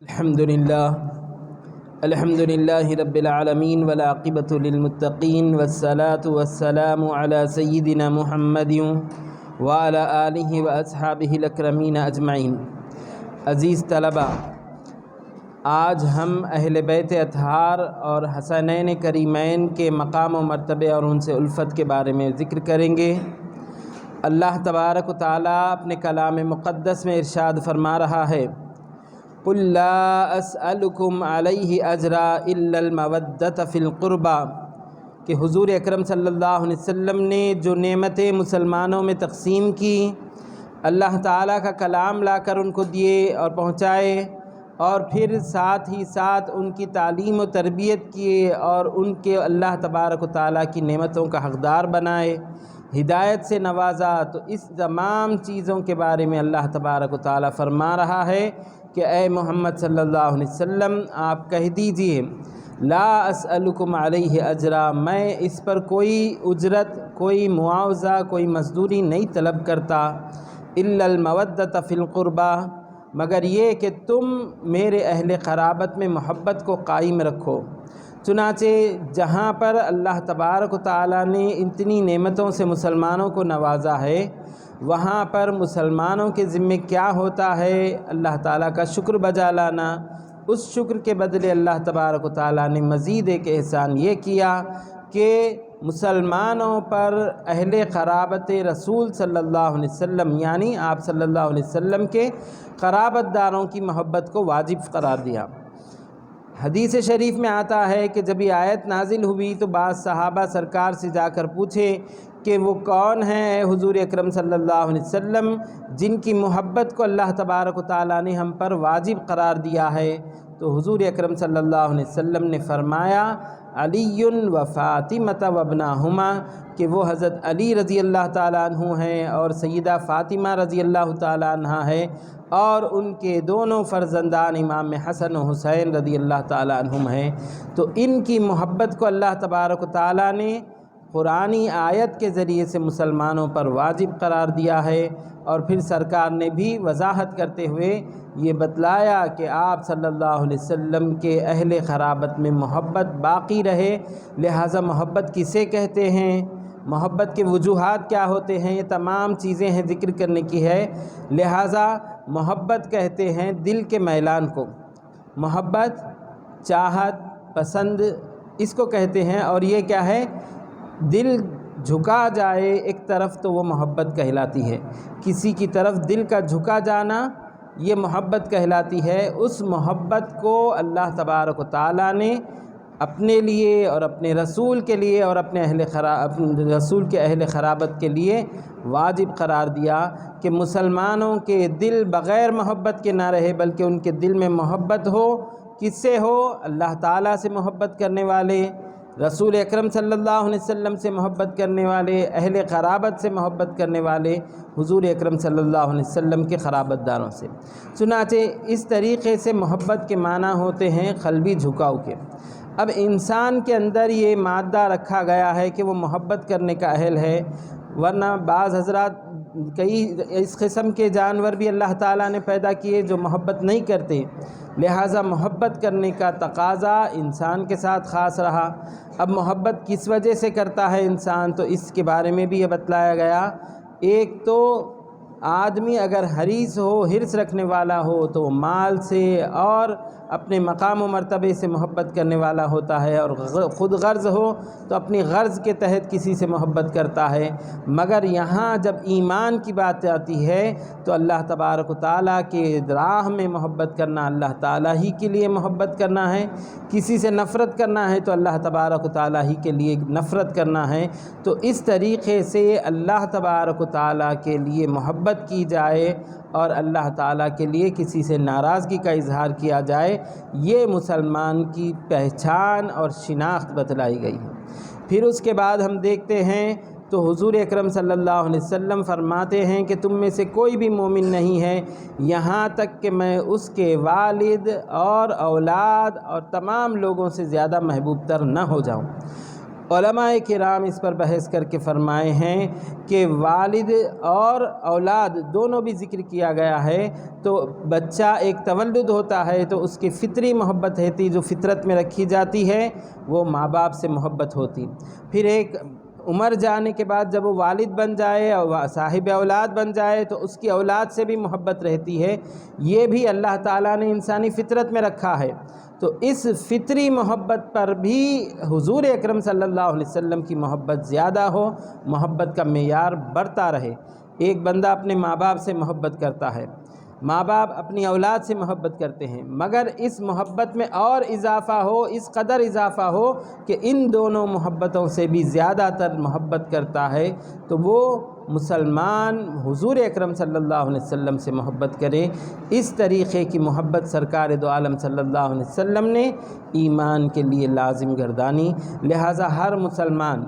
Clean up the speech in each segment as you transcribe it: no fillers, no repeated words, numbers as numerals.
الحمد لله رب العالمين والعاقبة للمتقين والصلاة والسلام على سيدنا محمد وعلى آله وأصحابه الأكرمين أجمعين۔ عزیز طلبہ، آج ہم اہل بیت اطہار اور حسنین کریمین کے مقام و مرتبے اور ان سے الفت کے بارے میں ذکر کریں گے۔ اللہ تبارک و تعالیٰ اپنے کلام مقدس میں ارشاد فرما رہا ہے، قُلْ لَا أَسْأَلُكُمْ عَلَيْهِ أَجْرًا إِلَّا الْمَوَدَّةَ فِي الْقُرْبَى کہ حضور اکرم صلی اللہ علیہ وسلم نے جو نعمتیں مسلمانوں میں تقسیم کی، اللہ تعالیٰ کا کلام لا کر ان کو دیے اور پہنچائے، اور پھر ساتھ ہی ساتھ ان کی تعلیم و تربیت کیے اور ان کے اللہ تبارک و تعالیٰ کی نعمتوں کا حقدار بنائے، ہدایت سے نوازا، تو اس تمام چیزوں کے بارے میں اللہ تبارک و تعالیٰ فرما رہا ہے کہ اے محمد صلی اللہ علیہ وسلم آپ کہہ دیجئے، لا اسألکم علیہ اجرا، میں اس پر کوئی اجرت، کوئی معاوضہ، کوئی مزدوری نہیں طلب کرتا، الا المودۃ فی القربہ، مگر یہ کہ تم میرے اہل قرابت میں محبت کو قائم رکھو۔ چنانچہ جہاں پر اللہ تبارک و تعالیٰ نے اتنی نعمتوں سے مسلمانوں کو نوازا ہے، وہاں پر مسلمانوں کے ذمے کیا ہوتا ہے؟ اللہ تعالیٰ کا شکر بجا لانا۔ اس شکر کے بدلے اللہ تبارک و تعالیٰ نے مزید ایک احسان یہ کیا کہ مسلمانوں پر اہل قرابت رسول صلی اللہ علیہ وسلم یعنی آپ صلی اللہ علیہ وسلم کے قرابت داروں کی محبت کو واجب قرار دیا۔ حدیث شریف میں آتا ہے کہ جب یہ آیت نازل ہوئی تو بعض صحابہ سرکار سے جا کر پوچھے کہ وہ کون ہیں اے حضور اکرم صلی اللہ علیہ وسلم جن کی محبت کو اللہ تبارک و تعالیٰ نے ہم پر واجب قرار دیا ہے؟ تو حضور اکرم صلی اللہ علیہ وسلم نے فرمایا، علی و فاطمہ و ابناہما، کہ وہ حضرت علی رضی اللہ تعالیٰ عنہ ہیں اور سیدہ فاطمہ رضی اللہ تعالیٰ عنہ ہے، اور ان کے دونوں فرزندان امام حسن و حسین رضی اللہ تعالیٰ عنہم ہیں۔ تو ان کی محبت کو اللہ تبارک و تعالیٰ نے قرآنی آیت کے ذریعے سے مسلمانوں پر واجب قرار دیا ہے، اور پھر سرکار نے بھی وضاحت کرتے ہوئے یہ بتلایا کہ آپ صلی اللہ علیہ وسلم کے اہل قرابت میں محبت باقی رہے۔ لہٰذا محبت کسے کہتے ہیں، محبت کے وجوہات کیا ہوتے ہیں، یہ تمام چیزیں ہیں ذکر کرنے کی ہے۔ لہٰذا محبت کہتے ہیں دل کے میلان کو، محبت، چاہت، پسند اس کو کہتے ہیں، اور یہ کیا ہے، دل جھکا جائے ایک طرف تو وہ محبت کہلاتی ہے۔ کسی کی طرف دل کا جھکا جانا یہ محبت کہلاتی ہے۔ اس محبت کو اللہ تبارک و تعالیٰ نے اپنے لیے اور اپنے رسول کے لیے اور اپنے رسول کے اہل قرابت کے لیے واجب قرار دیا کہ مسلمانوں کے دل بغیر محبت کے نہ رہے، بلکہ ان کے دل میں محبت ہو۔ کس سے ہو؟ اللہ تعالیٰ سے محبت کرنے والے، رسول اکرم صلی اللہ علیہ وسلم سے محبت کرنے والے، اہل قرابت سے محبت کرنے والے، حضور اکرم صلی اللہ علیہ وسلم کے قرابت داروں سے۔ چنانچہ اس طریقے سے محبت کے معنی ہوتے ہیں قلبی جھکاؤ کے۔ اب انسان کے اندر یہ مادہ رکھا گیا ہے کہ وہ محبت کرنے کا اہل ہے، ورنہ بعض حضرات کئی اس قسم کے جانور بھی اللہ تعالیٰ نے پیدا کیے جو محبت نہیں کرتے، لہٰذا محبت کرنے کا تقاضا انسان کے ساتھ خاص رہا۔ اب محبت کس وجہ سے کرتا ہے انسان، تو اس کے بارے میں بھی یہ بتلایا گیا۔ ایک تو آدمی اگر حریص ہو، حرص رکھنے والا ہو، تو مال سے اور اپنے مقام و مرتبے سے محبت کرنے والا ہوتا ہے، اور خود غرض ہو تو اپنی غرض کے تحت کسی سے محبت کرتا ہے۔ مگر یہاں جب ایمان کی بات آتی ہے تو اللہ تبارک و تعالیٰ کے راہ میں محبت کرنا، اللہ تعالیٰ ہی کے لیے محبت کرنا ہے۔ کسی سے نفرت کرنا ہے تو اللہ تبارک و تعالیٰ ہی کے لیے نفرت کرنا ہے۔ تو اس طریقے سے اللہ تبارک و تعالیٰ کے لیے محبت کی جائے اور اللہ تعالیٰ کے لیے کسی سے ناراضگی کا اظہار کیا جائے، یہ مسلمان کی پہچان اور شناخت بتلائی گئی ہے۔ پھر اس کے بعد ہم دیکھتے ہیں تو حضور اکرم صلی اللہ علیہ وسلم فرماتے ہیں کہ تم میں سے کوئی بھی مومن نہیں ہے یہاں تک کہ میں اس کے والد اور اولاد اور تمام لوگوں سے زیادہ محبوب تر نہ ہو جاؤں۔ علماء کرام اس پر بحث کر کے فرمائے ہیں کہ والد اور اولاد دونوں بھی ذکر کیا گیا ہے، تو بچہ ایک تولد ہوتا ہے تو اس کی فطری محبت ہوتی، جو فطرت میں رکھی جاتی ہے وہ ماں باپ سے محبت ہوتی۔ پھر ایک عمر جانے کے بعد جب وہ والد بن جائے اور صاحب اولاد بن جائے تو اس کی اولاد سے بھی محبت رہتی ہے، یہ بھی اللہ تعالیٰ نے انسانی فطرت میں رکھا ہے۔ تو اس فطری محبت پر بھی حضور اکرم صلی اللہ علیہ وسلم کی محبت زیادہ ہو، محبت کا معیار بڑھتا رہے۔ ایک بندہ اپنے ماں باپ سے محبت کرتا ہے، ماں باپ اپنی اولاد سے محبت کرتے ہیں، مگر اس محبت میں اور اضافہ ہو، اس قدر اضافہ ہو کہ ان دونوں محبتوں سے بھی زیادہ تر محبت کرتا ہے، تو وہ مسلمان حضور اکرم صلی اللہ علیہ وسلم سے محبت کرے۔ اس طریقے کی محبت سرکار دو عالم صلی اللہ علیہ وسلم نے ایمان کے لیے لازم گردانی۔ لہٰذا ہر مسلمان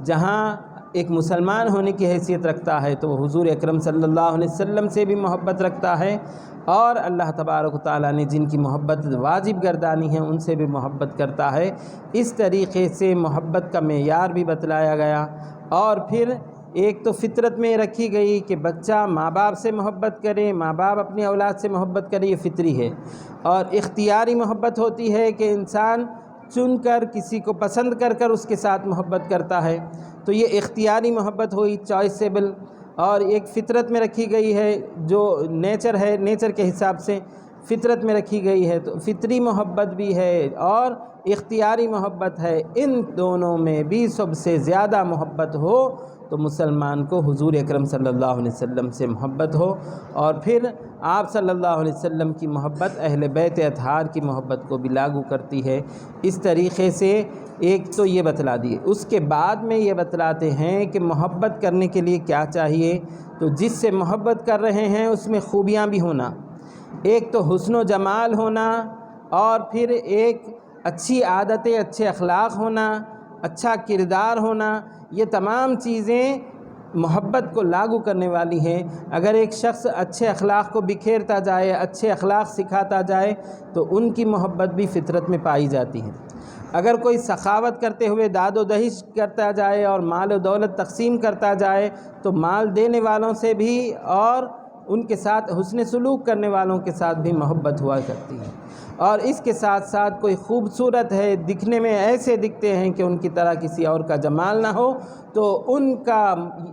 جہاں ایک مسلمان ہونے کی حیثیت رکھتا ہے تو وہ حضور اکرم صلی اللہ علیہ وسلم سے بھی محبت رکھتا ہے، اور اللہ تبارک و تعالیٰ نے جن کی محبت واجب گردانی ہے ان سے بھی محبت کرتا ہے۔ اس طریقے سے محبت کا معیار بھی بتلایا گیا۔ اور پھر ایک تو فطرت میں رکھی گئی کہ بچہ ماں باپ سے محبت کرے، ماں باپ اپنی اولاد سے محبت کرے، یہ فطری ہے۔ اور اختیاری محبت ہوتی ہے کہ انسان چن کر کسی کو پسند کر کر اس کے ساتھ محبت کرتا ہے، تو یہ اختیاری محبت ہوئی، چوائسیبل۔ اور ایک فطرت میں رکھی گئی ہے جو نیچر ہے، نیچر کے حساب سے فطرت میں رکھی گئی ہے، تو فطری محبت بھی ہے اور اختیاری محبت ہے۔ ان دونوں میں بھی سب سے زیادہ محبت ہو تو مسلمان کو حضور اکرم صلی اللہ علیہ وسلم سے محبت ہو، اور پھر آپ صلی اللہ علیہ وسلم کی محبت اہل بیت اطہار کی محبت کو بھی لاگو کرتی ہے۔ اس طریقے سے ایک تو یہ بتلا دیے، اس کے بعد میں یہ بتلاتے ہیں کہ محبت کرنے کے لیے کیا چاہیے۔ تو جس سے محبت کر رہے ہیں اس میں خوبیاں بھی ہونا، ایک تو حسن و جمال ہونا، اور پھر ایک اچھی عادتیں، اچھے اخلاق ہونا، اچھا کردار ہونا، یہ تمام چیزیں محبت کو لاگو کرنے والی ہیں۔ اگر ایک شخص اچھے اخلاق کو بکھیرتا جائے، اچھے اخلاق سکھاتا جائے تو ان کی محبت بھی فطرت میں پائی جاتی ہے۔ اگر کوئی سخاوت کرتے ہوئے داد و دہش کرتا جائے اور مال و دولت تقسیم کرتا جائے تو مال دینے والوں سے بھی اور ان کے ساتھ حسن سلوک کرنے والوں کے ساتھ بھی محبت ہوا کرتی ہے۔ اور اس کے ساتھ ساتھ کوئی خوبصورت ہے، دکھنے میں ایسے دکھتے ہیں کہ ان کی طرح کسی اور کا جمال نہ ہو، تو ان کا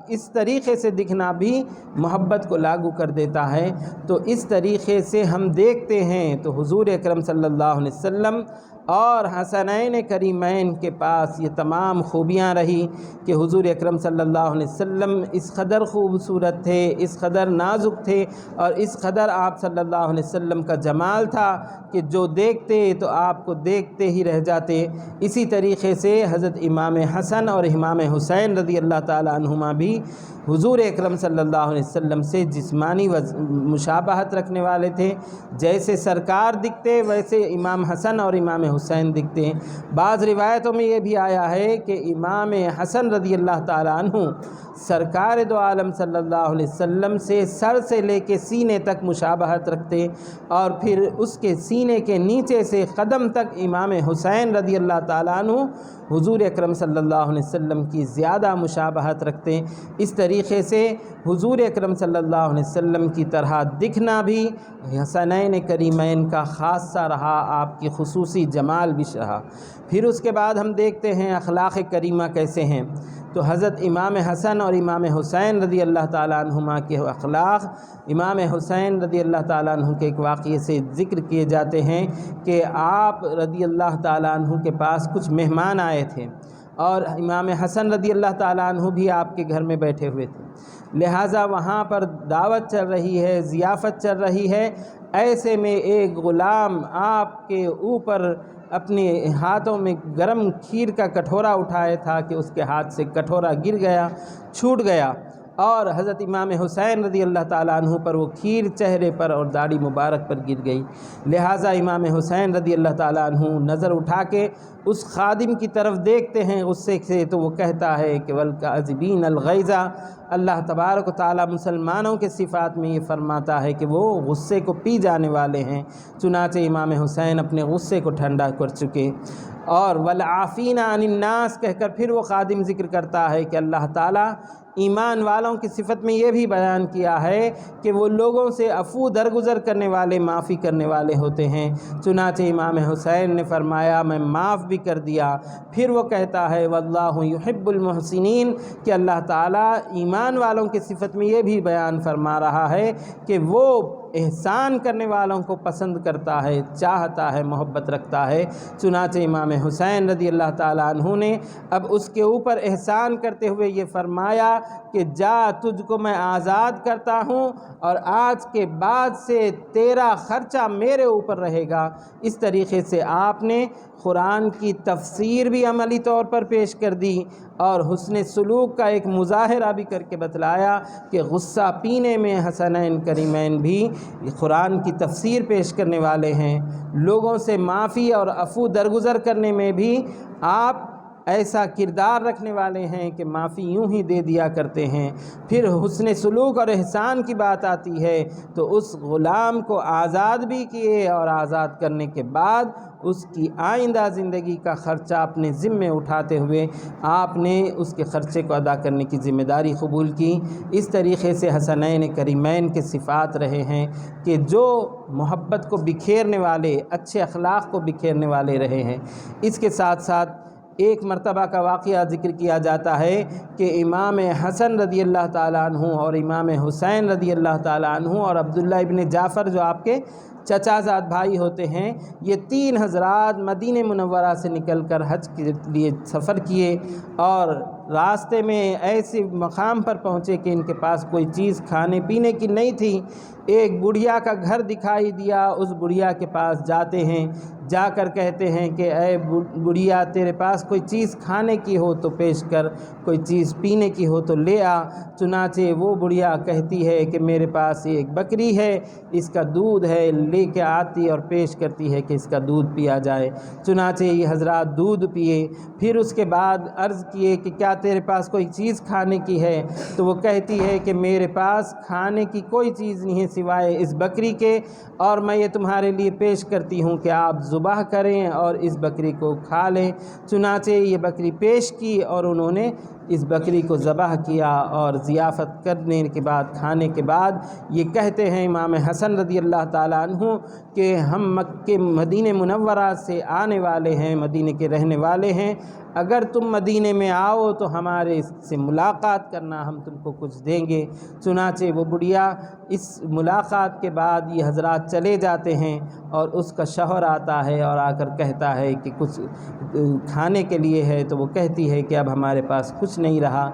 اس طریقے سے دکھنا بھی محبت کو لاگو کر دیتا ہے۔ تو اس طریقے سے ہم دیکھتے ہیں تو حضور اکرم صلی اللہ علیہ وسلم اور حسنین کریمین کے پاس یہ تمام خوبیاں رہی کہ حضور اکرم صلی اللہ علیہ وسلم اس قدر خوبصورت تھے، اس قدر نازک تھے، اور اس قدر آپ صلی اللہ علیہ وسلم کا جمال تھا کہ جو دیکھتے تو آپ کو دیکھتے ہی رہ جاتے۔ اسی طریقے سے حضرت امام حسن اور امام حسین رضی اللہ تعالیٰ عنہما بھی حضور اکرم صلی اللہ علیہ وسلم سے جسمانی مشابہت رکھنے والے تھے۔ جیسے سرکار دکھتے ویسے امام حسن اور امام حسین دکھتے ہیں۔ بعض روایتوں میں یہ بھی آیا ہے کہ امام حسن رضی اللہ تعالیٰ عنہ سرکار دو عالم صلی اللہ علیہ وسلم سے سر سے لے کے سینے تک مشابہت رکھتے، اور پھر اس کے سینے کے نیچے سے قدم تک امام حسین رضی اللہ تعالیٰ عنہ حضور اکرم صلی اللہ علیہ وسلم کی زیادہ مشابہت رکھتے۔ اس طریقے سے حضور اکرم صلی اللہ علیہ وسلم کی طرح دکھنا بھی حسنین کریمین کا خاصہ رہا، آپ کی خصوصی جمال بھی رہا۔ پھر اس کے بعد ہم دیکھتے ہیں اخلاق کریمہ کیسے ہیں، تو حضرت امام حسن اور امام حسین رضی اللہ تعالیٰ عنہما کے اخلاق، امام حسین رضی اللہ تعالیٰ عنہ کے ایک واقعے سے ذکر کیے جاتے ہیں کہ آپ رضی اللہ تعالیٰ عنہ کے پاس کچھ مہمان آئے تھے، اور امام حسن رضی اللہ تعالیٰ عنہ بھی آپ کے گھر میں بیٹھے ہوئے تھے، لہٰذا وہاں پر دعوت چل رہی ہے، ضیافت چل رہی ہے۔ ایسے میں ایک غلام آپ کے اوپر اپنے ہاتھوں میں گرم کھیر کا کٹورا اٹھایا تھا کہ اس کے ہاتھ سے کٹورا گر گیا، چھوٹ گیا، اور حضرت امام حسین رضی اللہ تعالیٰ عنہ پر وہ کھیر چہرے پر اور داڑھی مبارک پر گر گئی۔ لہٰذا امام حسین رضی اللہ تعالیٰ عنہ نظر اٹھا کے اس خادم کی طرف دیکھتے ہیں غصے سے، تو وہ کہتا ہے کہ وَالْكَاظِمِينَ الْغَيْظَ، اللہ تبارک و تعالیٰ مسلمانوں کے صفات میں یہ فرماتا ہے کہ وہ غصے کو پی جانے والے ہیں۔ چنانچہ امام حسین اپنے غصے کو ٹھنڈا کر چکے، اور والعافین عن الناس کہہ کر پھر وہ خادم ذکر کرتا ہے کہ اللہ تعالیٰ ایمان والوں کی صفت میں یہ بھی بیان کیا ہے کہ وہ لوگوں سے عفو درگزر کرنے والے، معافی کرنے والے ہوتے ہیں۔ چنانچہ امام حسین نے فرمایا میں معاف بھی کر دیا۔ پھر وہ کہتا ہے واللہ یحب المحسنین کہ اللہ تعالیٰ ایمان والوں کی صفت میں یہ بھی بیان فرما رہا ہے کہ وہ احسان کرنے والوں کو پسند کرتا ہے، چاہتا ہے، محبت رکھتا ہے۔ چنانچہ امام حسین رضی اللہ تعالیٰ عنہ نے اب اس کے اوپر احسان کرتے ہوئے یہ فرمایا کہ جا تجھ کو میں آزاد کرتا ہوں اور آج کے بعد سے تیرا خرچہ میرے اوپر رہے گا۔ اس طریقے سے آپ نے قرآن کی تفسیر بھی عملی طور پر پیش کر دی اور حسن سلوک کا ایک مظاہرہ بھی کر کے بتلایا کہ غصہ پینے میں حسنین کریمین بھی قرآن کی تفسیر پیش کرنے والے ہیں۔ لوگوں سے معافی اور عفو درگزر کرنے میں بھی آپ ایسا کردار رکھنے والے ہیں کہ معافی یوں ہی دے دیا کرتے ہیں۔ پھر حسن سلوک اور احسان کی بات آتی ہے تو اس غلام کو آزاد بھی کیے اور آزاد کرنے کے بعد اس کی آئندہ زندگی کا خرچہ اپنے ذمے اٹھاتے ہوئے آپ نے اس کے خرچے کو ادا کرنے کی ذمہ داری قبول کی۔ اس طریقے سے حسنین کریمین کے صفات رہے ہیں کہ جو محبت کو بکھیرنے والے، اچھے اخلاق کو بکھیرنے والے رہے ہیں۔ اس کے ساتھ ساتھ ایک مرتبہ کا واقعہ ذکر کیا جاتا ہے کہ امام حسن رضی اللہ تعالیٰ عنہ اور امام حسین رضی اللہ تعالیٰ عنہ اور عبداللہ ابن جعفر جو آپ کے چچا زاد بھائی ہوتے ہیں، یہ تین حضرات مدینہ منورہ سے نکل کر حج کے لیے سفر کیے اور راستے میں ایسے مقام پر پہنچے کہ ان کے پاس کوئی چیز کھانے پینے کی نہیں تھی۔ ایک بڑھیا کا گھر دکھائی دیا، اس بڑھیا کے پاس جاتے ہیں، جا کر کہتے ہیں کہ اے بڑھیا تیرے پاس کوئی چیز کھانے کی ہو تو پیش کر، کوئی چیز پینے کی ہو تو لے آ۔ چنانچہ وہ بڑھیا کہتی ہے کہ میرے پاس ایک بکری ہے، اس کا دودھ ہے، لے کے آتی اور پیش کرتی ہے کہ اس کا دودھ پیا جائے۔ چنانچہ یہ حضرات دودھ پیے، پھر اس کے بعد عرض کیے کہ کیا تیرے پاس کوئی چیز کھانے کی ہے؟ تو وہ کہتی ہے کہ میرے پاس کھانے کی کوئی چیز نہیں ہے سوائے اس بکری کے، اور میں یہ تمہارے لیے پیش کرتی ہوں کہ آپ ذبح کریں اور اس بکری کو کھا لیں۔ چنانچہ یہ بکری پیش کی اور انہوں نے اس بکری کو ذبح کیا اور ضیافت کرنے کے بعد، کھانے کے بعد یہ کہتے ہیں امام حسن رضی اللہ تعالیٰ عنہ کہ ہم مکہ مدینہ منورہ سے آنے والے ہیں، مدینہ کے رہنے والے ہیں، اگر تم مدینہ میں آؤ تو ہمارے سے ملاقات کرنا، ہم تم کو کچھ دیں گے۔ چنانچہ وہ بڑھیا اس ملاقات کے بعد یہ حضرات چلے جاتے ہیں اور اس کا شوہر آتا ہے اور آ کر کہتا ہے کہ کچھ کھانے کے لیے ہے، تو وہ کہتی ہے کہ اب ہمارے پاس کچھ نہیں رہا۔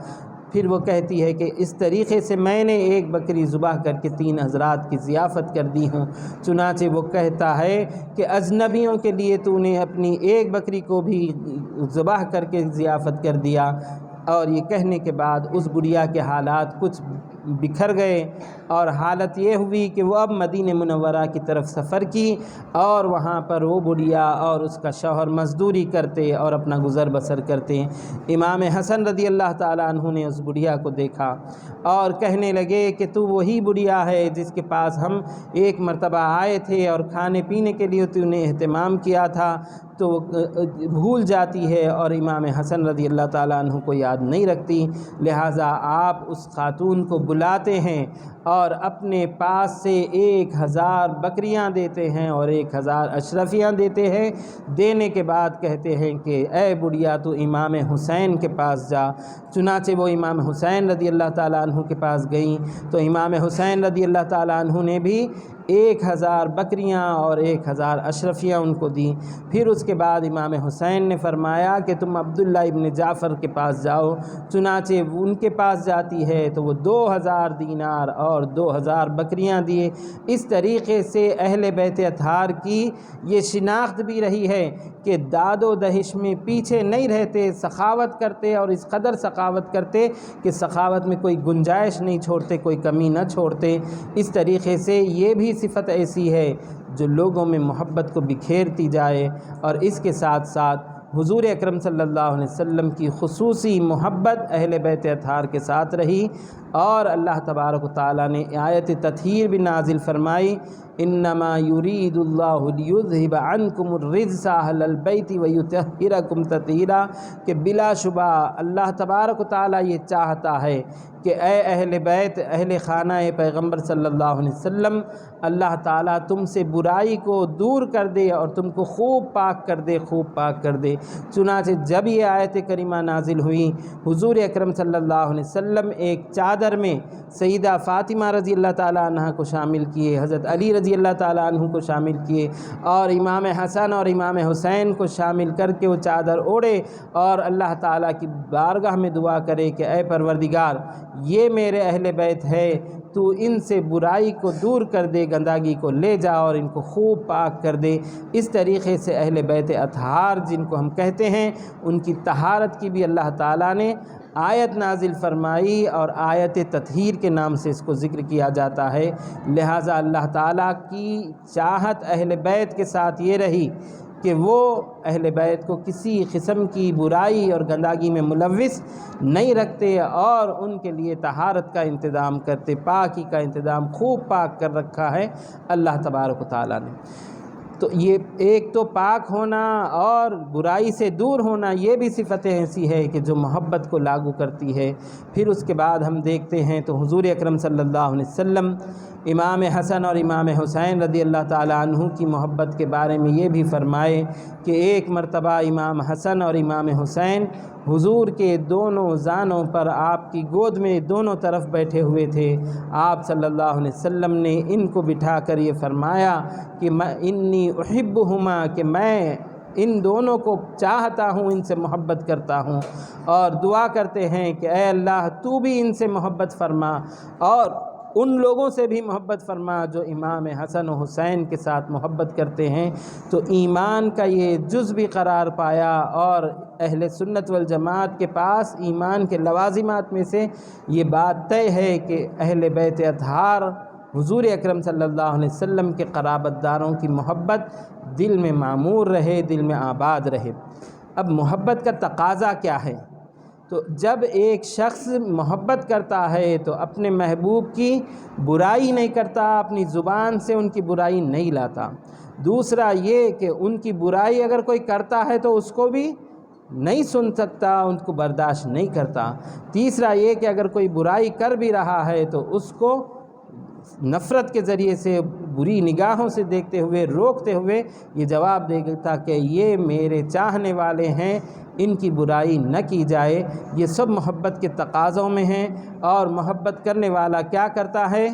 پھر وہ کہتی ہے کہ اس طریقے سے میں نے ایک بکری ذبح کر کے تین حضرات کی ضیافت کر دی ہوں۔ چنانچہ وہ کہتا ہے کہ اجنبیوں کے لیے تو نے اپنی ایک بکری کو بھی ذبح کر کے ضیافت کر دیا۔ اور یہ کہنے کے بعد اس بڑھیا کے حالات کچھ بکھر گئے اور حالت یہ ہوئی کہ وہ اب مدینہ منورہ کی طرف سفر کی اور وہاں پر وہ بڑھیا اور اس کا شوہر مزدوری کرتے اور اپنا گزر بسر کرتے۔ امام حسن رضی اللہ تعالیٰ عنہ نے اس بڑھیا کو دیکھا اور کہنے لگے کہ تو وہی بڑھیا ہے جس کے پاس ہم ایک مرتبہ آئے تھے اور کھانے پینے کے لیے تو نے اہتمام کیا تھا، تو بھول جاتی ہے اور امام حسن رضی اللہ تعالیٰ عنہ کو یاد نہیں رکھتی۔ لہٰذا آپ اس خاتون کو بلاتے ہیں اور اپنے پاس سے 1000 بکریاں دیتے ہیں اور 1000 اشرفیاں دیتے ہیں۔ دینے کے بعد کہتے ہیں کہ اے بڑھیا تو امام حسین کے پاس جا۔ چنانچہ وہ امام حسین رضی اللہ تعالیٰ عنہ کے پاس گئیں تو امام حسین رضی اللہ تعالیٰ عنہ نے بھی 1000 بکریاں اور 1000 اشرفیاں ان کو دیں۔ پھر اس کے بعد امام حسین نے فرمایا کہ تم عبداللہ ابن جعفر کے پاس جاؤ۔ چنانچہ ان کے پاس جاتی ہے تو وہ 2000 دینار اور 2000 بکریاں دیے۔ اس طریقے سے اہل بیت اطہار کی یہ شناخت بھی رہی ہے کہ داد و دہش میں پیچھے نہیں رہتے، سخاوت کرتے اور اس قدر سخاوت کرتے کہ سخاوت میں کوئی گنجائش نہیں چھوڑتے، کوئی کمی نہ چھوڑتے۔ اس طریقے سے یہ بھی صفت ایسی ہے جو لوگوں میں محبت کو بکھیرتی جائے۔ اور اس کے ساتھ ساتھ حضور اکرم صلی اللہ علیہ وسلم کی خصوصی محبت اہل بیت اطہار کے ساتھ رہی اور اللہ تبارک و تعالیٰ نے آیت تطہیر بھی نازل فرمائی انما یرید اللہ لیذھب عنکم الرجس اہل البیت ویطہرکم تطہیرا، کہ بلا شبہ اللہ تبارک و تعالیٰ یہ چاہتا ہے کہ اے اہل بیت، اہل خانہ پیغمبر صلی اللہ علیہ وسلم، اللہ تعالیٰ تم سے برائی کو دور کر دے اور تم کو خوب پاک کر دے، خوب پاک کر دے۔ چنانچہ جب یہ آیت کریمہ نازل ہوئی، حضور اکرم صلی اللہ علیہ وسلم ایک چادر میں سیدہ فاطمہ رضی اللہ تعالیٰ عنہ کو شامل کیے، حضرت علی رضی اللہ تعالیٰ عنہ کو شامل کیے، اور امام حسن اور امام حسین کو شامل کر کے وہ چادر اوڑھے اور اللہ تعالیٰ کی بارگاہ میں دعا کرے کہ اے پروردگار، یہ میرے اہل بیت ہے، تو ان سے برائی کو دور کر دے، گندگی کو لے جا اور ان کو خوب پاک کر دے۔ اس طریقے سے اہل بیت اطہار جن کو ہم کہتے ہیں، ان کی طہارت کی بھی اللہ تعالیٰ نے آیت نازل فرمائی، اور آیت تطہیر کے نام سے اس کو ذکر کیا جاتا ہے۔ لہٰذا اللہ تعالیٰ کی چاہت اہل بیت کے ساتھ یہ رہی کہ وہ اہل بیت کو کسی قسم کی برائی اور گندگی میں ملوث نہیں رکھتے، اور ان کے لیے طہارت کا انتظام کرتے، پاکی کا انتظام خوب پاک کر رکھا ہے اللہ تبارک و تعالیٰ نے۔ تو یہ ایک تو پاک ہونا اور برائی سے دور ہونا، یہ بھی صفتیں ایسی ہے کہ جو محبت کو لاگو کرتی ہے۔ پھر اس کے بعد ہم دیکھتے ہیں تو حضور اکرم صلی اللہ علیہ وسلم امام حسن اور امام حسین رضی اللہ تعالیٰ عنہ کی محبت کے بارے میں یہ بھی فرمائے کہ ایک مرتبہ امام حسن اور امام حسین حضور کے دونوں زانوں پر آپ کی گود میں دونوں طرف بیٹھے ہوئے تھے۔ آپ صلی اللہ علیہ وسلم نے ان کو بٹھا کر یہ فرمایا کہ انی احبہما، کہ میں ان دونوں کو چاہتا ہوں، ان سے محبت کرتا ہوں، اور دعا کرتے ہیں کہ اے اللہ تو بھی ان سے محبت فرما اور ان لوگوں سے بھی محبت فرما جو امام حسن و حسین کے ساتھ محبت کرتے ہیں۔ تو ایمان کا یہ جز بھی قرار پایا، اور اہل سنت والجماعت کے پاس ایمان کے لوازمات میں سے یہ بات طے ہے کہ اہل بیت اطہار حضور اکرم صلی اللہ علیہ وسلم کے قرابت داروں کی محبت دل میں معمور رہے، دل میں آباد رہے۔ اب محبت کا تقاضا کیا ہے؟ تو جب ایک شخص محبت کرتا ہے تو اپنے محبوب کی برائی نہیں کرتا، اپنی زبان سے ان کی برائی نہیں لاتا۔ دوسرا یہ کہ ان کی برائی اگر کوئی کرتا ہے تو اس کو بھی نہیں سن سکتا، ان کو برداشت نہیں کرتا۔ تیسرا یہ کہ اگر کوئی برائی کر بھی رہا ہے تو اس کو نفرت کے ذریعے سے، بری نگاہوں سے دیکھتے ہوئے، روکتے ہوئے یہ جواب دے گا کہ یہ میرے چاہنے والے ہیں، ان کی برائی نہ کی جائے۔ یہ سب محبت کے تقاضوں میں ہیں، اور محبت کرنے والا کیا کرتا ہے؟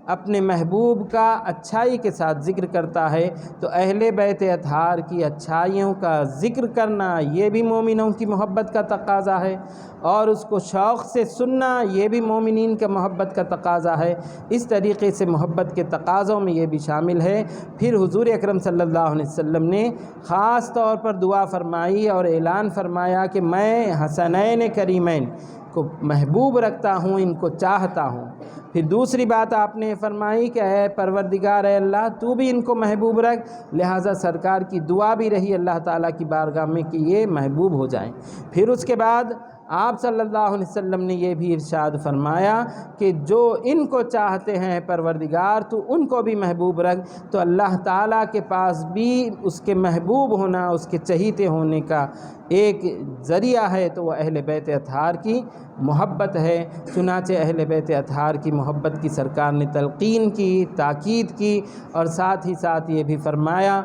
اپنے محبوب کا اچھائی کے ساتھ ذکر کرتا ہے۔ تو اہل بیت اطہار کی اچھائیوں کا ذکر کرنا یہ بھی مومنوں کی محبت کا تقاضا ہے، اور اس کو شوق سے سننا یہ بھی مومنین کا محبت کا تقاضا ہے۔ اس طریقے سے محبت کے تقاضوں میں یہ بھی شامل ہے۔ پھر حضور اکرم صلی اللہ علیہ وسلم نے خاص طور پر دعا فرمائی اور اعلان فرمایا کہ میں حسنین کریمین کو محبوب رکھتا ہوں، ان کو چاہتا ہوں۔ پھر دوسری بات آپ نے فرمائی کہ اے پروردگار، اے اللہ تو بھی ان کو محبوب رکھ۔ لہٰذا سرکار کی دعا بھی رہی اللہ تعالیٰ کی بارگاہ میں کہ یہ محبوب ہو جائیں۔ پھر اس کے بعد آپ صلی اللہ علیہ وسلم نے یہ بھی ارشاد فرمایا کہ جو ان کو چاہتے ہیں پروردگار تو ان کو بھی محبوب رکھ۔ تو اللہ تعالیٰ کے پاس بھی اس کے محبوب ہونا، اس کے چہیتے ہونے کا ایک ذریعہ ہے، تو وہ اہل بیت اطہار کی محبت ہے۔ چنانچہ اہل بیت اطہار کی محبت کی سرکار نے تلقین کی، تاکید کی، اور ساتھ ہی ساتھ یہ بھی فرمایا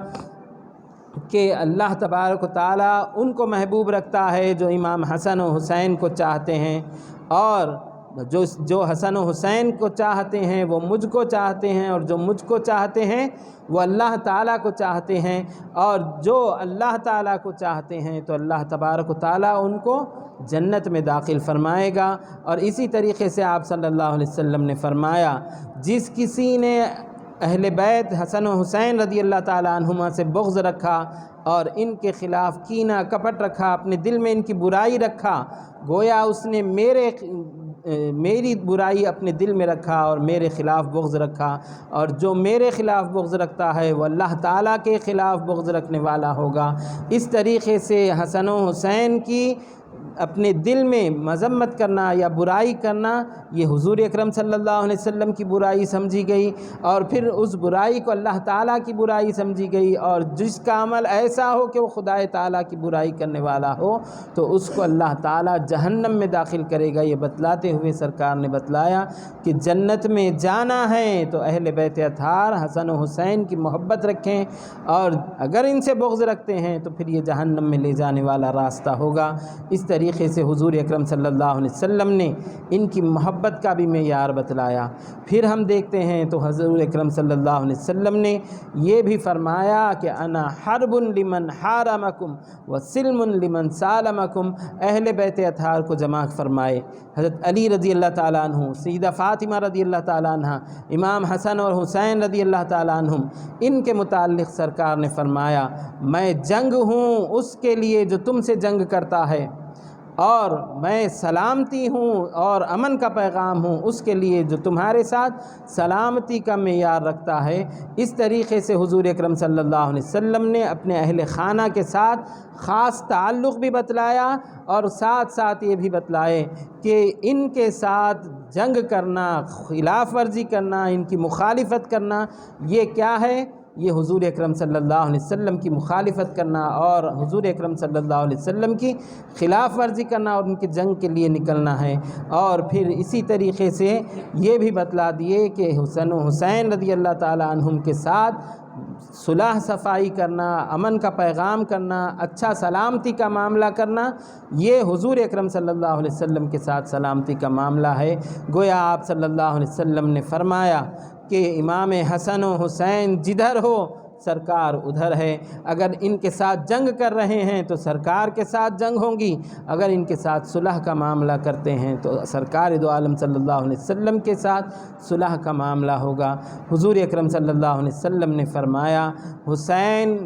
کہ اللہ تبارک و تعالیٰ ان کو محبوب رکھتا ہے جو امام حسن و حسین کو چاہتے ہیں، اور جو حسن و حسین کو چاہتے ہیں وہ مجھ کو چاہتے ہیں، اور جو مجھ کو چاہتے ہیں وہ اللہ تعالیٰ کو چاہتے ہیں، اور جو اللہ تعالیٰ کو چاہتے ہیں تو اللہ تبارک و تعالیٰ ان کو جنت میں داخل فرمائے گا۔ اور اسی طریقے سے آپ صلی اللہ علیہ وسلم نے فرمایا جس کسی نے اہل بیت حسن و حسین رضی اللہ تعالیٰ عنہما سے بغض رکھا اور ان کے خلاف کینہ کپٹ رکھا، اپنے دل میں ان کی برائی رکھا، گویا اس نے میری برائی اپنے دل میں رکھا اور میرے خلاف بغض رکھا، اور جو میرے خلاف بغض رکھتا ہے وہ اللہ تعالیٰ کے خلاف بغض رکھنے والا ہوگا۔ اس طریقے سے حسن و حسین کی اپنے دل میں مذمت کرنا یا برائی کرنا یہ حضور اکرم صلی اللہ علیہ وسلم کی برائی سمجھی گئی، اور پھر اس برائی کو اللہ تعالیٰ کی برائی سمجھی گئی، اور جس کا عمل ایسا ہو کہ وہ خدا تعالیٰ کی برائی کرنے والا ہو تو اس کو اللہ تعالیٰ جہنم میں داخل کرے گا۔ یہ بتلاتے ہوئے سرکار نے بتلایا کہ جنت میں جانا ہے تو اہل بیت اطہار حسن و حسین کی محبت رکھیں، اور اگر ان سے بغض رکھتے ہیں تو پھر یہ جہنم میں لے جانے والا راستہ ہوگا۔ اس طریقے سے حضور اکرم صلی اللہ علیہ وسلم نے ان کی محبت کا بھی معیار بتلایا۔ پھر ہم دیکھتے ہیں تو حضور اکرم صلی اللہ علیہ وسلم نے یہ بھی فرمایا کہ انا حرب لمن حارمکم وسلم لمن سالمکم، اہل بیت اطہار کو جمع فرمائے۔ حضرت علی رضی اللہ تعالیٰ عنہ، سیدہ فاطمہ رضی اللہ تعالیٰ عنہ، امام حسن اور حسین رضی اللہ تعالیٰ عنہم، ان کے متعلق سرکار نے فرمایا میں جنگ ہوں اس کے لیے جو تم سے جنگ کرتا ہے، اور میں سلامتی ہوں اور امن کا پیغام ہوں اس کے لیے جو تمہارے ساتھ سلامتی کا معیار رکھتا ہے۔ اس طریقے سے حضور اکرم صلی اللہ علیہ وسلم نے اپنے اہل خانہ کے ساتھ خاص تعلق بھی بتلایا، اور ساتھ ساتھ یہ بھی بتلائے کہ ان کے ساتھ جنگ کرنا، خلاف ورزی کرنا، ان کی مخالفت کرنا، یہ کیا ہے؟ یہ حضور اکرم صلی اللہ علیہ وسلم کی مخالفت کرنا اور حضور اکرم صلی اللہ علیہ وسلم کی خلاف ورزی کرنا اور ان کی جنگ کے لیے نکلنا ہے۔ اور پھر اسی طریقے سے یہ بھی بتلا دیے کہ حسن و حسین رضی اللہ تعالیٰ عنہم کے ساتھ صلح صفائی کرنا، امن کا پیغام کرنا، اچھا سلامتی کا معاملہ کرنا، یہ حضور اکرم صلی اللہ علیہ وسلم کے ساتھ سلامتی کا معاملہ ہے۔ گویا آپ صلی اللہ علیہ وسلم نے فرمایا کہ امام حسن و حسین جدھر ہو سرکار ادھر ہے، اگر ان کے ساتھ جنگ کر رہے ہیں تو سرکار کے ساتھ جنگ ہوں گی، اگر ان کے ساتھ صلح کا معاملہ کرتے ہیں تو سرکار دو عالم صلی اللہ علیہ وسلم کے ساتھ صلح کا معاملہ ہوگا۔ حضور اکرم صلی اللہ علیہ وسلم نے فرمایا حسین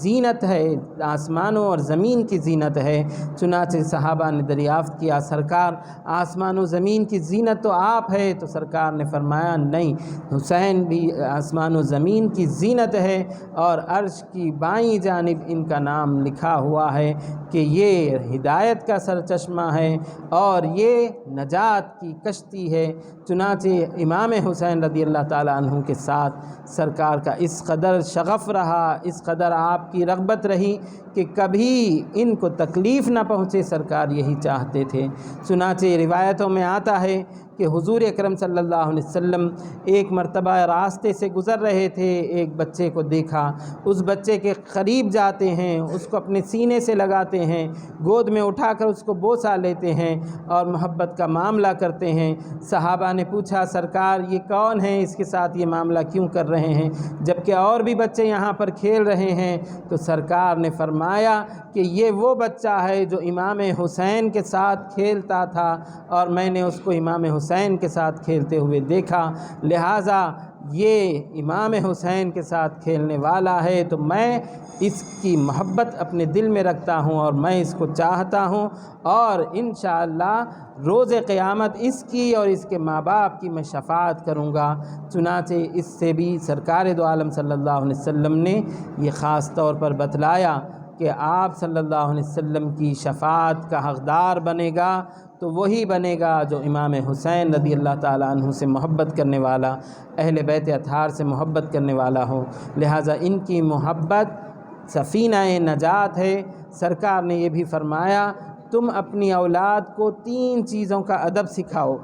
زینت ہے، آسمانوں اور زمین کی زینت ہے۔ چنانچہ صحابہ نے دریافت کیا سرکار آسمان و زمین کی زینت تو آپ ہے، تو سرکار نے فرمایا نہیں، حسین بھی آسمان و زمین کی زینت ہے، اور عرش کی بائیں جانب ان کا نام لکھا ہوا ہے کہ یہ ہدایت کا سرچشمہ ہے اور یہ نجات کی کشتی ہے۔ چنانچہ امام حسین رضی اللہ تعالیٰ عنہ کے ساتھ سرکار کا اس قدر شغف رہا، اس قدر آپ کی رغبت رہی کہ کبھی ان کو تکلیف نہ پہنچے، سرکار یہی چاہتے تھے۔ چنانچہ روایتوں میں آتا ہے کہ حضور اکرم صلی اللہ علیہ وسلم ایک مرتبہ راستے سے گزر رہے تھے، ایک بچے کو دیکھا، اس بچے کے قریب جاتے ہیں، اس کو اپنے سینے سے لگاتے ہیں، گود میں اٹھا کر اس کو بوسہ لیتے ہیں اور محبت کا معاملہ کرتے ہیں۔ صحابہ نے پوچھا سرکار یہ کون ہے، اس کے ساتھ یہ معاملہ کیوں کر رہے ہیں جبکہ اور بھی بچے یہاں پر کھیل رہے ہیں؟ تو سرکار نے فرمایا کہ یہ وہ بچہ ہے جو امام حسین کے ساتھ کھیلتا تھا اور میں نے اس کو امام حسین کے ساتھ کھیلتے ہوئے دیکھا، لہٰذا یہ امام حسین کے ساتھ کھیلنے والا ہے تو میں اس کی محبت اپنے دل میں رکھتا ہوں اور میں اس کو چاہتا ہوں، اور انشاءاللہ روز قیامت اس کی اور اس کے ماں باپ کی میں شفاعت کروں گا۔ چنانچہ اس سے بھی سرکار دو عالم صلی اللہ علیہ وسلم نے یہ خاص طور پر بتلایا کہ آپ صلی اللہ علیہ وسلم کی شفاعت کا حقدار بنے گا تو وہی بنے گا جو امام حسین رضی اللہ تعالیٰ عنہ سے محبت کرنے والا، اہل بیت اطہار سے محبت کرنے والا ہو۔ لہٰذا ان کی محبت سفینہ نجات ہے۔ سرکار نے یہ بھی فرمایا تم اپنی اولاد کو 3 چیزوں کا ادب سکھاؤ۔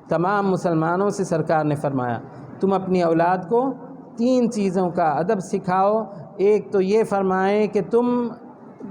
تمام مسلمانوں سے سرکار نے فرمایا تم اپنی اولاد کو 3 چیزوں کا ادب سکھاؤ۔ ایک تو یہ فرمائیں کہ تم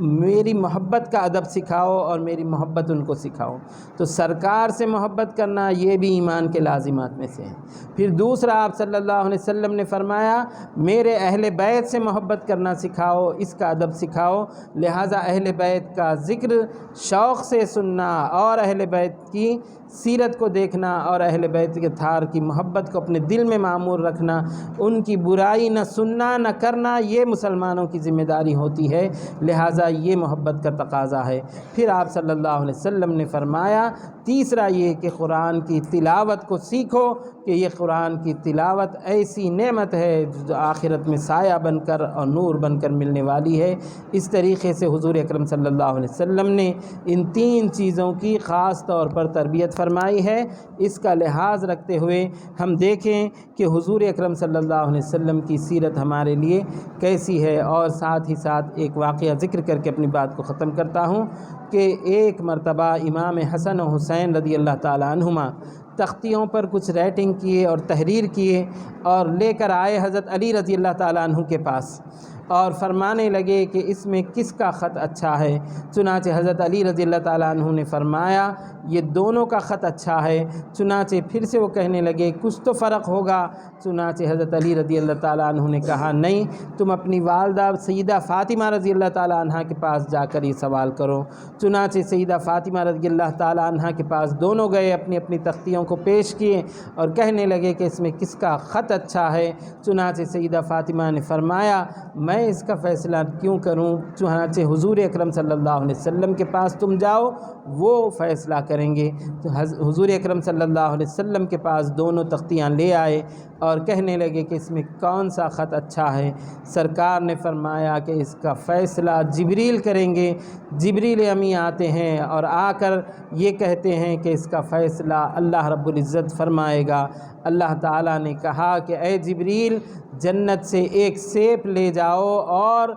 میری محبت کا ادب سکھاؤ اور میری محبت ان کو سکھاؤ، تو سرکار سے محبت کرنا یہ بھی ایمان کے لازمات میں سے ہے۔ پھر دوسرا آپ صلی اللہ علیہ وسلم نے فرمایا میرے اہل بیت سے محبت کرنا سکھاؤ، اس کا ادب سکھاؤ۔ لہٰذا اہل بیت کا ذکر شوق سے سننا اور اہل بیت کی سیرت کو دیکھنا اور اہل بیت کے اطہار کی محبت کو اپنے دل میں معمور رکھنا، ان کی برائی نہ سننا نہ کرنا، یہ مسلمانوں کی ذمہ داری ہوتی ہے۔ لہٰذا لہٰذا یہ محبت کا تقاضا ہے۔ پھر آپ صلی اللہ علیہ وسلم نے فرمایا تیسرا یہ کہ قرآن کی تلاوت کو سیکھو، کہ یہ قرآن کی تلاوت ایسی نعمت ہے جو آخرت میں سایہ بن کر اور نور بن کر ملنے والی ہے۔ اس طریقے سے حضور اکرم صلی اللہ علیہ وسلم نے ان تین چیزوں کی خاص طور پر تربیت فرمائی ہے۔ اس کا لحاظ رکھتے ہوئے ہم دیکھیں کہ حضور اکرم صلی اللہ علیہ وسلم کی سیرت ہمارے لیے کیسی ہے، اور ساتھ ہی ساتھ ایک واقعہ ذکر کر کے اپنی بات کو ختم کرتا ہوں کہ ایک مرتبہ امام حسن و حسین رضی اللہ تعالیٰ عنہما تختیوں پر کچھ رائٹنگ کیے اور تحریر کیے اور لے کر آئے حضرت علی رضی اللہ تعالیٰ عنہ کے پاس، اور فرمانے لگے کہ اس میں کس کا خط اچھا ہے۔ چنانچہ حضرت علی رضی اللہ تعالیٰ عنہ نے فرمایا یہ دونوں کا خط اچھا ہے۔ چنانچہ پھر سے وہ کہنے لگے کچھ تو فرق ہوگا۔ چنانچہ حضرت علی رضی اللہ تعالیٰ عنہ نے کہا نہیں، تم اپنی والدہ سیدہ فاطمہ رضی اللہ تعالیٰ عنہ کے پاس جا کر یہ سوال کرو۔ چنانچہ سیدہ فاطمہ رضی اللہ تعالیٰ عنہ کے پاس دونوں گئے، اپنی اپنی تختیوں کو پیش کیے اور کہنے لگے کہ اس میں کس کا خط اچھا ہے۔ چنانچہ سیدہ فاطمہ نے فرمایا میں اس کا فیصلہ کیوں کروں، چنانچہ حضور اکرم صلی اللہ علیہ وسلم کے پاس تم جاؤ، وہ فیصلہ کریں گے۔ تو حضور اکرم صلی اللہ علیہ وسلم کے پاس دونوں تختیاں لے آئے اور کہنے لگے کہ اس میں کون سا خط اچھا ہے۔ سرکار نے فرمایا کہ اس کا فیصلہ جبریل کریں گے۔ جبریل امی آتے ہیں اور آ کر یہ کہتے ہیں کہ اس کا فیصلہ اللہ رب العزت فرمائے گا۔ اللہ تعالیٰ نے کہا کہ اے جبریل جنت سے ایک سیب لے جاؤ اور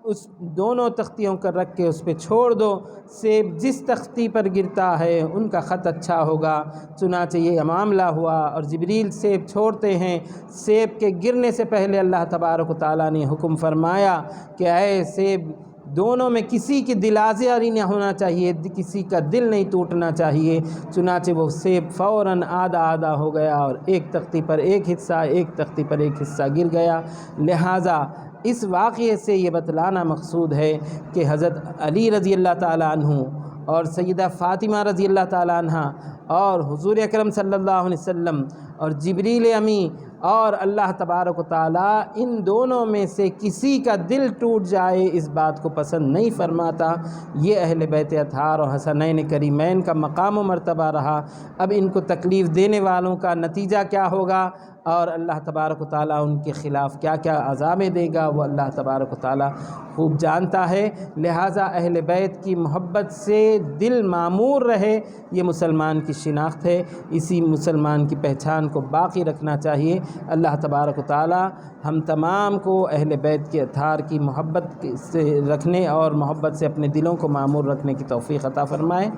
اس دونوں تختیوں کو رکھ کے اس پہ چھوڑ دو، سیب جس تختی پر گرتا ہے ان کا خط اچھا ہوگا۔ چنانچہ یہ معاملہ ہوا اور جبریل سیب چھوڑتے ہیں۔ سیب کے گرنے سے پہلے اللہ تبارک و تعالیٰ نے حکم فرمایا کہ اے سیب دونوں میں کسی کی دل آزاری نہ ہونا چاہیے، کسی کا دل نہیں ٹوٹنا چاہیے۔ چنانچہ وہ سیب فوراً آدھا آدھا ہو گیا اور ایک تختی پر ایک حصہ، ایک تختی پر ایک حصہ گر گیا۔ لہٰذا اس واقعے سے یہ بتلانا مقصود ہے کہ حضرت علی رضی اللہ تعالیٰ عنہ اور سیدہ فاطمہ رضی اللہ تعالیٰ عنہ اور حضور اکرم صلی اللہ علیہ وسلم اور جبریل امی اور اللہ تبارک و تعالیٰ ان دونوں میں سے کسی کا دل ٹوٹ جائے اس بات کو پسند نہیں فرماتا۔ یہ اہل بیت اطہار اور حسنین کریمین کا مقام و مرتبہ رہا۔ اب ان کو تکلیف دینے والوں کا نتیجہ کیا ہوگا اور اللہ تبارک و تعالیٰ ان کے خلاف کیا کیا عذابیں دے گا وہ اللہ تبارک و تعالیٰ خوب جانتا ہے۔ لہٰذا اہل بیت کی محبت سے دل معمور رہے، یہ مسلمان کی شناخت ہے، اسی مسلمان کی پہچان کو باقی رکھنا چاہیے۔ اللہ تبارک و تعالیٰ ہم تمام کو اہل بیت کے اطہار کی محبت سے رکھنے اور محبت سے اپنے دلوں کو معمور رکھنے کی توفیق عطا فرمائے۔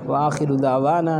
وآخر دعوانا